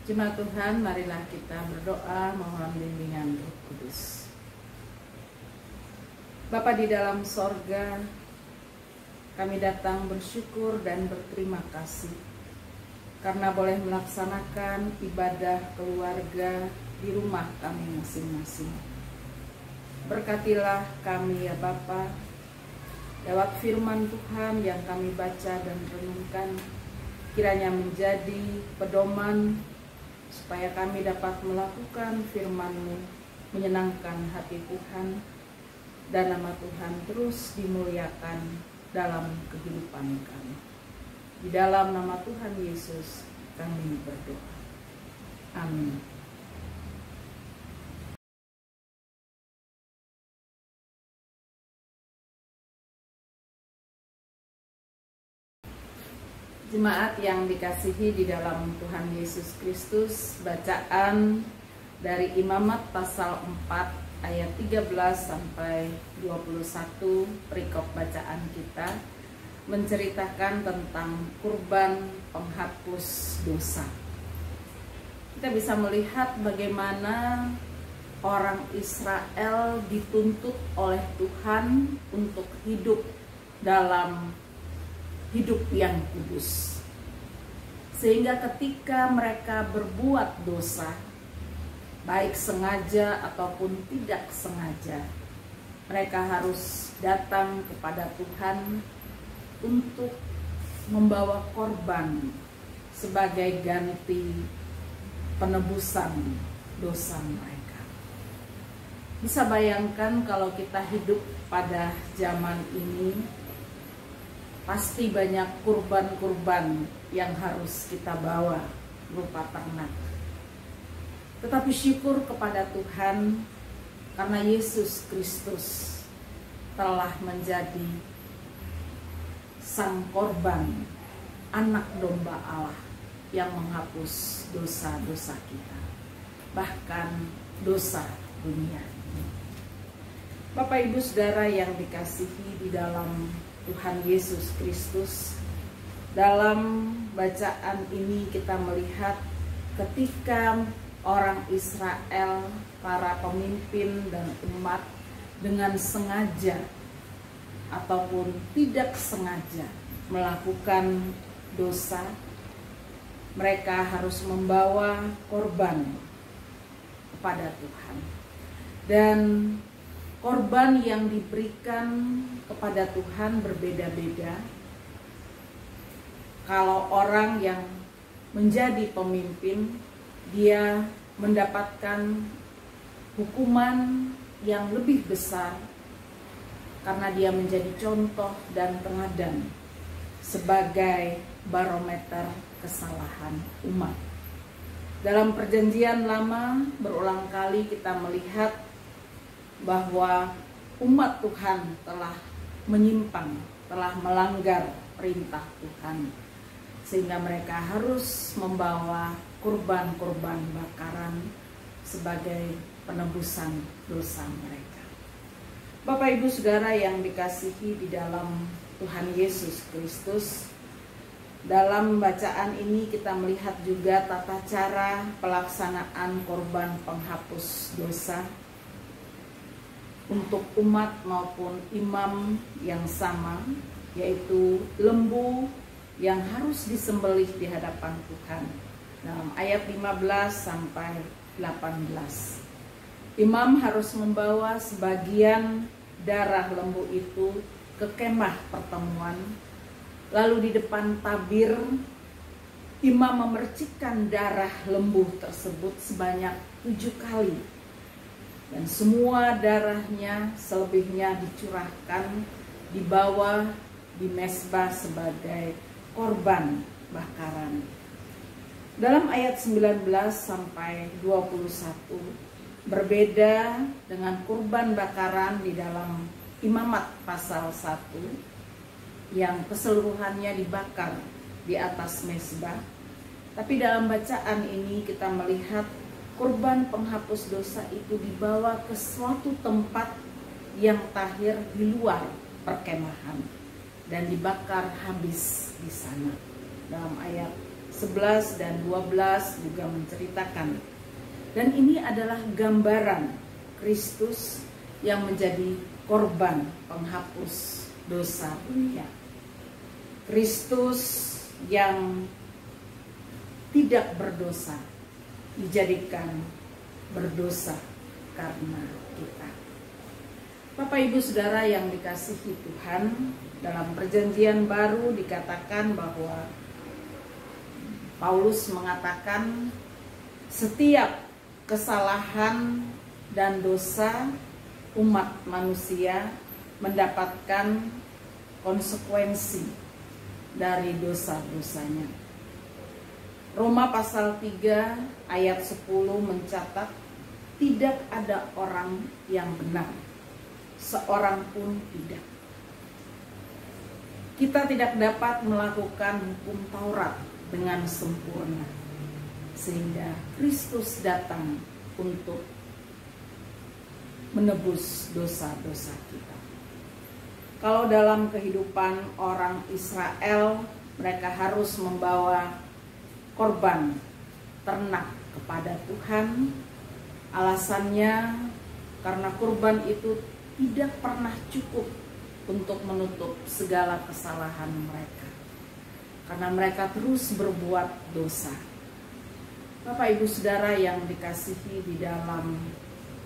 Jemaat Tuhan, marilah kita berdoa mohon bimbingan Roh Kudus. Bapa di dalam sorga, kami datang bersyukur dan berterima kasih karena boleh melaksanakan ibadah keluarga di rumah kami masing-masing. Berkatilah kami ya Bapa, lewat firman Tuhan yang kami baca dan renungkan, kiranya menjadi pedoman supaya kami dapat melakukan firman-Mu, menyenangkan hati Tuhan, dan nama Tuhan terus dimuliakan dalam kehidupan kami. Di dalam nama Tuhan Yesus kami berdoa. Amin. Jemaat yang dikasihi di dalam Tuhan Yesus Kristus, bacaan dari Imamat pasal 4 ayat 13 sampai 21, perikop bacaan kita menceritakan tentang kurban penghapus dosa. Kita bisa melihat bagaimana orang Israel dituntut oleh Tuhan untuk hidup dalam hidup yang kudus. Sehingga ketika mereka berbuat dosa, baik sengaja ataupun tidak sengaja, mereka harus datang kepada Tuhan untuk membawa korban sebagai ganti penebusan dosa mereka. Bisa bayangkan kalau kita hidup pada zaman ini, pasti banyak kurban-kurban yang harus kita bawa berupa ternak. Tetapi syukur kepada Tuhan karena Yesus Kristus telah menjadi sang korban, anak domba Allah yang menghapus dosa-dosa kita, bahkan dosa dunia ini. Bapak Ibu Saudara yang dikasihi di dalam Tuhan Yesus Kristus, dalam bacaan ini kita melihat ketika orang Israel, para pemimpin dan umat dengan sengaja ataupun tidak sengaja melakukan dosa, mereka harus membawa korban kepada Tuhan. Dan korban yang diberikan kepada Tuhan berbeda-beda. Kalau orang yang menjadi pemimpin, dia mendapatkan hukuman yang lebih besar karena dia menjadi contoh dan teladan sebagai barometer kesalahan umat. Dalam Perjanjian Lama berulang kali kita melihat bahwa umat Tuhan telah menyimpang, telah melanggar perintah Tuhan, sehingga mereka harus membawa kurban-kurban bakaran sebagai penebusan dosa mereka. Bapak Ibu Saudara yang dikasihi di dalam Tuhan Yesus Kristus, dalam bacaan ini kita melihat juga tata cara pelaksanaan korban penghapus dosa untuk umat maupun imam yang sama, yaitu lembu yang harus disembelih di hadapan Tuhan. Dalam ayat 15 sampai 18, imam harus membawa sebagian darah lembu itu ke kemah pertemuan, lalu di depan tabir imam memercikkan darah lembu tersebut sebanyak 7 kali. Dan semua darahnya selebihnya dicurahkan di bawah di mezbah sebagai korban bakaran. Dalam ayat 19 sampai 21 berbeda dengan kurban bakaran di dalam Imamat pasal 1 yang keseluruhannya dibakar di atas mezbah. Tapi dalam bacaan ini kita melihat kurban penghapus dosa itu dibawa ke suatu tempat yang tahir di luar perkemahan dan dibakar habis di sana. Dalam ayat 11 dan 12 juga menceritakan. Dan ini adalah gambaran Kristus yang menjadi korban penghapus dosa dunia. Kristus yang tidak berdosa dijadikan berdosa karena kita. Bapak Ibu Saudara yang dikasihi Tuhan, dalam perjanjian baru dikatakan bahwa Paulus mengatakan setiap kesalahan dan dosa umat manusia mendapatkan konsekuensi dari dosa-dosanya. Roma pasal 3 ayat 10 mencatat, tidak ada orang yang benar, seorang pun tidak. Kita tidak dapat melakukan hukum Taurat dengan sempurna, sehingga Kristus datang untuk menebus dosa-dosa kita. Kalau dalam kehidupan orang Israel, mereka harus membawa korban ternak kepada Tuhan. Alasannya karena kurban itu tidak pernah cukup untuk menutup segala kesalahan mereka, karena mereka terus berbuat dosa. Bapak Ibu Saudara yang dikasihi di dalam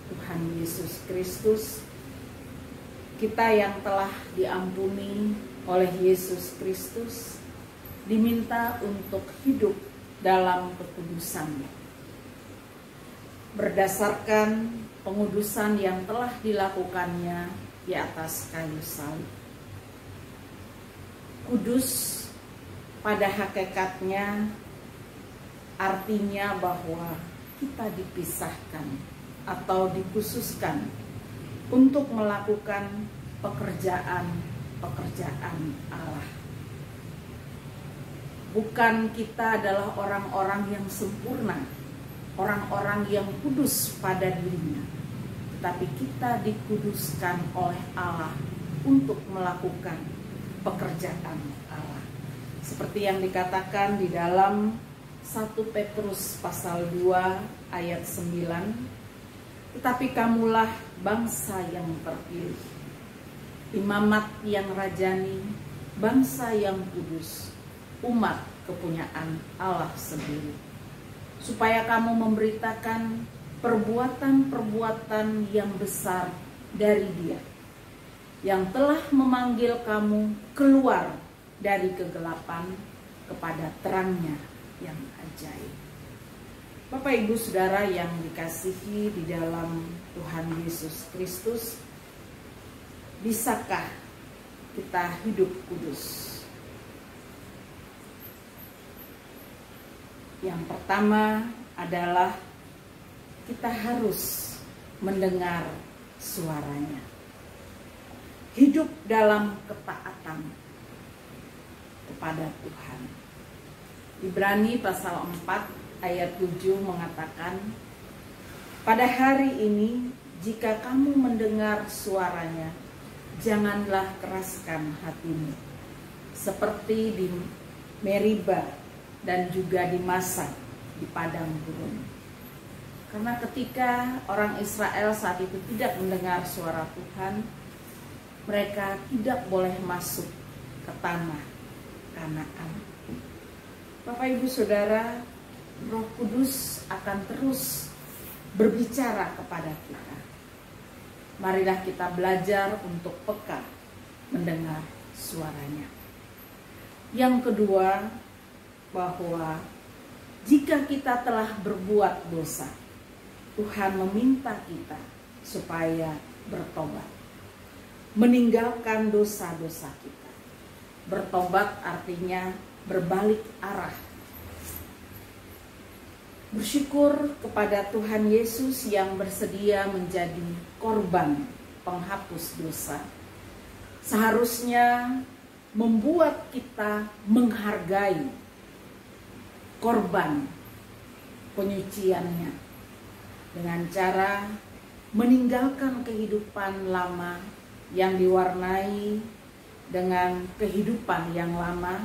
Tuhan Yesus Kristus, kita yang telah diampuni oleh Yesus Kristus diminta untuk hidup dalam kekudusan berdasarkan pengudusan yang telah dilakukannya di atas kayu salib. Kudus pada hakikatnya artinya bahwa kita dipisahkan atau dikhususkan untuk melakukan pekerjaan Allah. Bukan kita adalah orang-orang yang sempurna, orang-orang yang kudus pada dirinya, tetapi kita dikuduskan oleh Allah untuk melakukan pekerjaan Allah. Seperti yang dikatakan di dalam 1 Petrus pasal 2 ayat 9, tetapi kamulah bangsa yang terpilih, imamat yang rajani, bangsa yang kudus, umat kepunyaan Allah sendiri, supaya kamu memberitakan perbuatan-perbuatan yang besar dari Dia, yang telah memanggil kamu keluar dari kegelapan kepada terangnya yang ajaib. Bapak Ibu Saudara yang dikasihi di dalam Tuhan Yesus Kristus, bisakah kita hidup kudus? Yang pertama adalah kita harus mendengar suaranya. Hidup dalam ketaatan kepada Tuhan. Ibrani pasal 4 ayat 7 mengatakan, pada hari ini jika kamu mendengar suaranya, janganlah keraskan hatimu, seperti di Meriba dan juga di Masa di padang gurun. Karena ketika orang Israel saat itu tidak mendengar suara Tuhan, mereka tidak boleh masuk ke tanah Kanaan. Bapak Ibu Saudara, Roh Kudus akan terus berbicara kepada kita. Marilah kita belajar untuk peka mendengar suaranya. Yang kedua, bahwa jika kita telah berbuat dosa, Tuhan meminta kita supaya bertobat, meninggalkan dosa-dosa kita. Bertobat artinya berbalik arah. Bersyukur kepada Tuhan Yesus yang bersedia menjadi korban penghapus dosa. Seharusnya membuat kita menghargai korban penyuciannya dengan cara meninggalkan kehidupan lama yang diwarnai dengan kehidupan yang lama,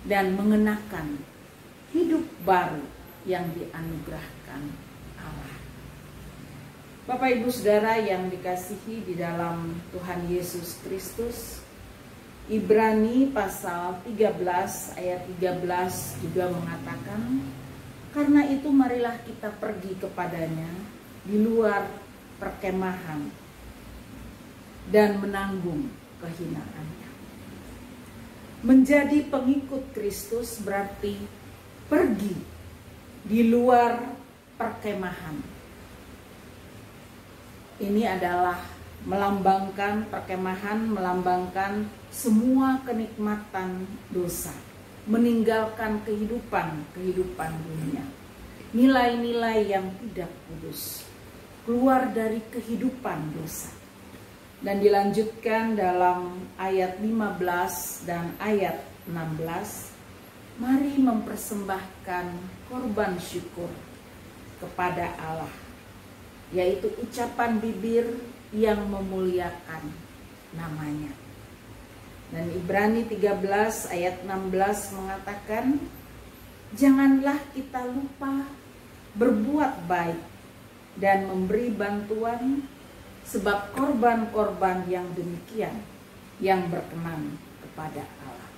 dan mengenakan hidup baru yang dianugerahkan Allah. Bapak Ibu Saudara yang dikasihi di dalam Tuhan Yesus Kristus, Ibrani pasal 13 ayat 13 juga mengatakan, karena itu marilah kita pergi kepadanya di luar perkemahan dan menanggung kehinaannya. Menjadi pengikut Kristus berarti pergi di luar perkemahan. Ini adalah melambangkan perkemahan, melambangkan semua kenikmatan dosa, meninggalkan kehidupan dunia, nilai-nilai yang tidak kudus, keluar dari kehidupan dosa. Dan dilanjutkan dalam ayat 15 dan ayat 16, mari mempersembahkan korban syukur kepada Allah, yaitu ucapan bibir yang memuliakan namanya. Dan Ibrani 13 ayat 16 mengatakan, janganlah kita lupa berbuat baik dan memberi bantuan, sebab korban-korban yang demikian yang berkenan kepada Allah.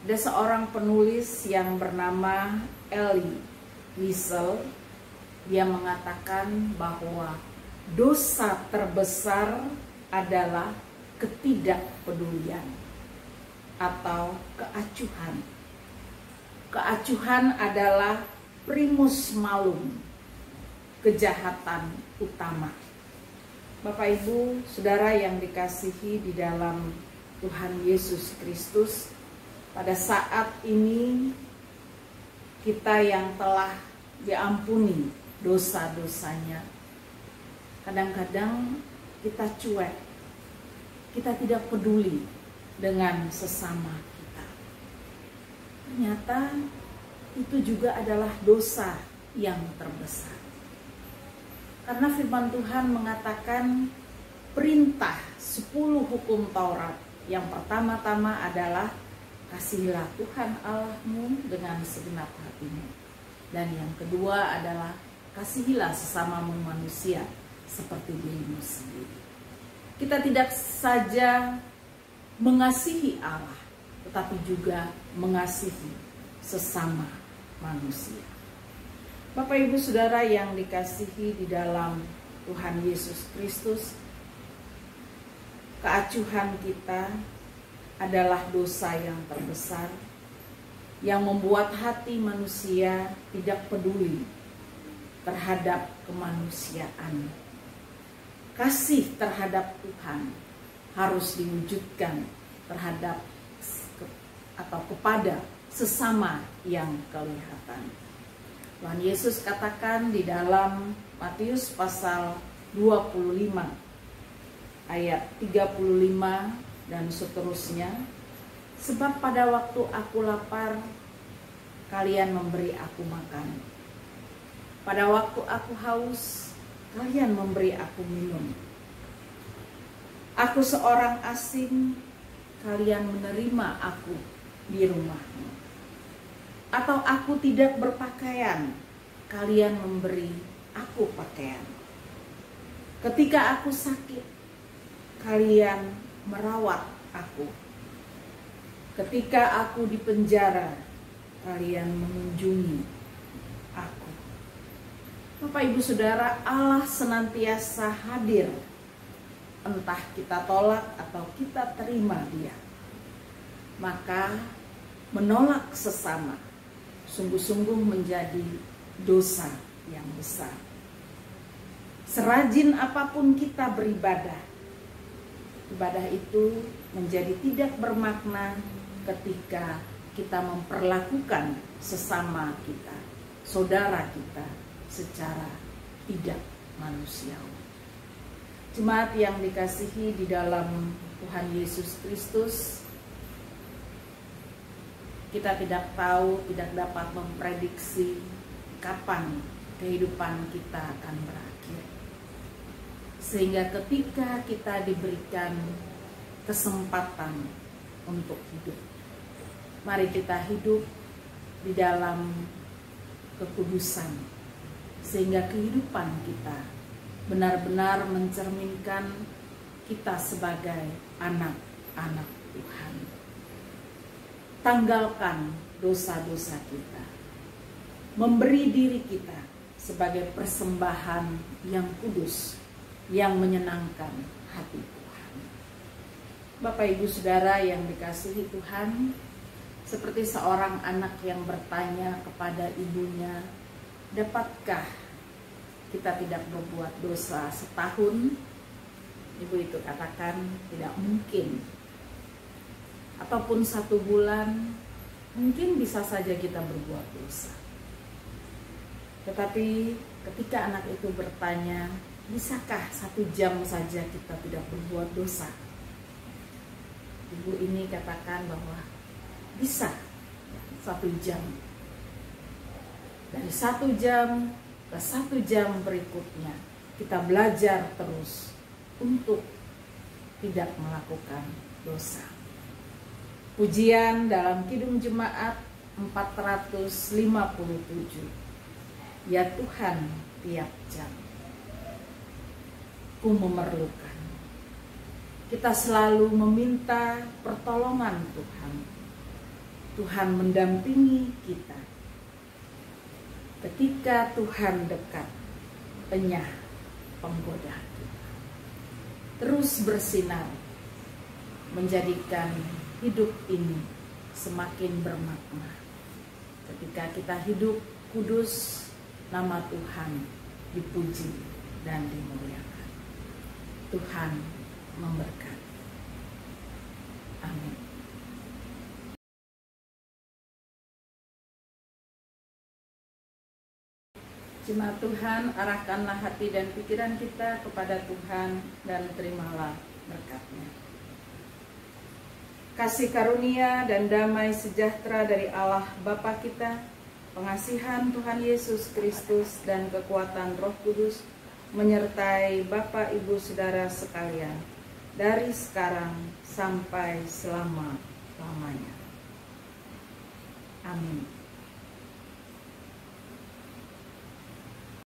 Ada seorang penulis yang bernama Elie Wiesel, dia mengatakan bahwa dosa terbesar adalah ketidakpedulian atau keacuhan. Keacuhan adalah primus malum, kejahatan utama. Bapak Ibu Saudara yang dikasihi di dalam Tuhan Yesus Kristus, pada saat ini kita yang telah diampuni dosa-dosanya, kadang-kadang kita cuek, kita tidak peduli dengan sesama kita. Ternyata itu juga adalah dosa yang terbesar. Karena firman Tuhan mengatakan perintah 10 hukum Taurat. Yang pertama-tama adalah kasihilah Tuhan Allahmu dengan segenap hatimu. Dan yang kedua adalah kasihilah sesamamu manusia seperti dirimu sendiri. Kita tidak saja mengasihi Allah, tetapi juga mengasihi sesama manusia. Bapak Ibu Saudara yang dikasihi di dalam Tuhan Yesus Kristus, keacuhan kita adalah dosa yang terbesar yang membuat hati manusia tidak peduli terhadap kemanusiaan. Kasih terhadap Tuhan harus diwujudkan terhadap atau kepada sesama yang kelihatan. Tuhan Yesus katakan di dalam Matius pasal 25 ayat 35 dan seterusnya, sebab pada waktu aku lapar kalian memberi aku makan, pada waktu aku haus kalian memberi aku minum, aku seorang asing kalian menerima aku di rumahmu, atau aku tidak berpakaian, kalian memberi aku pakaian. Ketika aku sakit, kalian merawat aku. Ketika aku di penjara, kalian mengunjungi aku. Bapak Ibu Saudara, Allah senantiasa hadir, entah kita tolak atau kita terima Dia. Maka menolak sesama sungguh-sungguh menjadi dosa yang besar. Serajin apapun kita beribadah, ibadah itu menjadi tidak bermakna ketika kita memperlakukan sesama kita, saudara kita, secara tidak manusiawi. Jemaat yang dikasihi di dalam Tuhan Yesus Kristus, kita tidak tahu, tidak dapat memprediksi kapan kehidupan kita akan berakhir. Sehingga ketika kita diberikan kesempatan untuk hidup, Mari kita hidup di dalam kekudusan, sehingga kehidupan kita benar-benar mencerminkan kita sebagai anak-anak Tuhan. Tanggalkan dosa-dosa kita, memberi diri kita sebagai persembahan yang kudus, yang menyenangkan hati Tuhan. Bapak Ibu Saudara yang dikasihi Tuhan, seperti seorang anak yang bertanya kepada ibunya, dapatkah kita tidak berbuat dosa setahun? Ibu itu katakan tidak mungkin. Ataupun 1 bulan, mungkin bisa saja kita berbuat dosa. Tetapi ketika anak itu bertanya, bisakah 1 jam saja kita tidak berbuat dosa? Ibu ini katakan bahwa bisa 1 jam. Dari 1 jam ke 1 jam berikutnya, kita belajar terus untuk tidak melakukan dosa. Pujian dalam Kidung Jemaat 457. Ya Tuhan, tiap jam Ku memerlukan. Kita selalu meminta pertolongan Tuhan. Tuhan mendampingi kita. Ketika Tuhan dekat, enyah penggoda kita. Terus bersinar, menjadikan hidup ini semakin bermakna. Ketika kita hidup kudus, nama Tuhan dipuji dan dimuliakan. Tuhan memberkati. Amin. Jemaat Tuhan, arahkanlah hati dan pikiran kita kepada Tuhan dan terimalah berkat-Nya. Kasih karunia dan damai sejahtera dari Allah Bapa kita, pengasihan Tuhan Yesus Kristus dan kekuatan Roh Kudus menyertai Bapak Ibu Saudara sekalian dari sekarang sampai selama-lamanya. Amin.